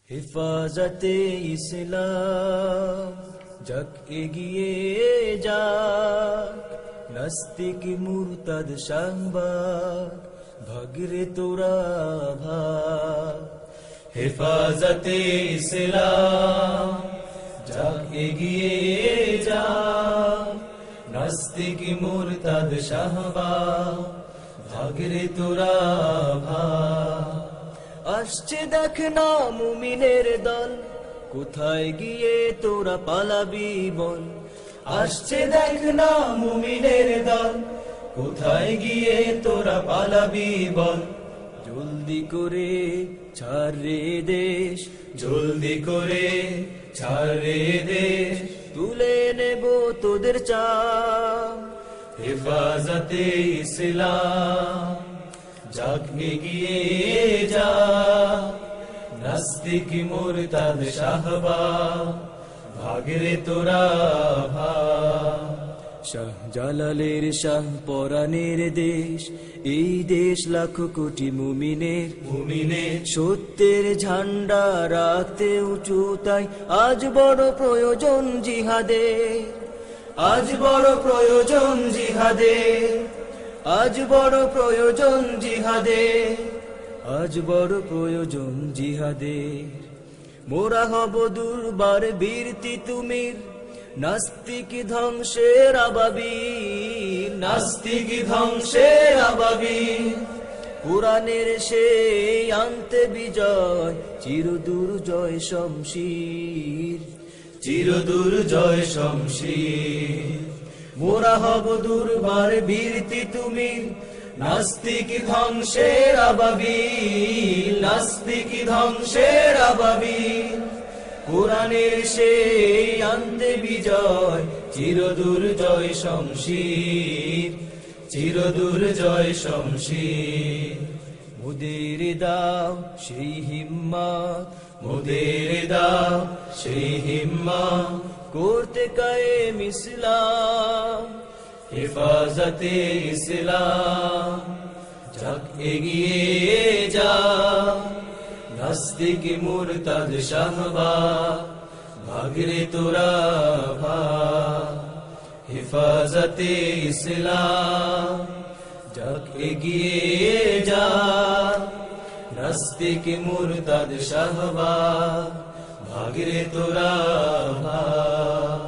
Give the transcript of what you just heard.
হেফাজতে ইসলাম যাক এগিয়ে যাক, নাস্তিক মুরতাদ সাংবাদ ভাগরে তোরা ভাগ। হেফাজতে ইসলাম যাক এগিয়ে যাক, নাস্তিক মুরতাদ সাংবাদ ভাগরে তোরা ভাগ। আসছে দেখ না মুমিনের দল, কোথায় গিয়ে তোরা পালাবি বল। আসছে দেখ না মুমিনের দল, কোথায় গিয়ে তোরা পালাবি বল। জলদি করে ছাড় রে দেশ, জলদি করে ছাড় রে দেশ, তুলে নেব তোদের চাপ। হেফাজতে ইসলাম যাক এগিয়ে যাক, নাস্তিক মুরতাদ শাহবাগ ভাগরে তোরা ভাগ। শাহজালালের শাহ পরাণের দেশ, এই দেশ লাখো কোটি মুমিনের সত্যের ঝান্ডা রাখতে উঁচু, তাই আজ বড় প্রয়োজন জিহাদের, আজ বড় প্রয়োজন জিহাদের, আজ বড় প্রয়োজন জিহাদের, আজ বড় প্রয়োজন জিহাদের। মোরা হব দুর্বার বীর তিতুমির, নাস্তিক ধ্বংসের আবাবিল, নাস্তিক ধ্বংসের আবাবিল। কুরআনের সেই আনতে বিজয়, চিরদূর জয় শমশির, চিরদূর জয় শমশির। মোরা হব দুর্বার বীর তিতুমির, নাস্তিক ধ্বংসের আবাবিল, নাস্তিক ধ্বংসের আবাবিল। কুরআনের সেই আনতে বিজয়, চিরদূর জয় শমশির, চিরদূর জয় শমশির। মোদের দাও সেই হিম্মত, মোদের দাও সেই হিম্মত, করতে কায়েম ইসলাম। হেফাজতে ইসলাম যাক এগিয়ে যাক, নাস্তিক মুরতাদ শাহবাগ ভাগরে তোরা ভাগ। হেফাজতে ইসলাম যাক এগিয়ে যাক, নাস্তিক মুরতাদ শাহবাগ ভাগরে তোরা ভাগ।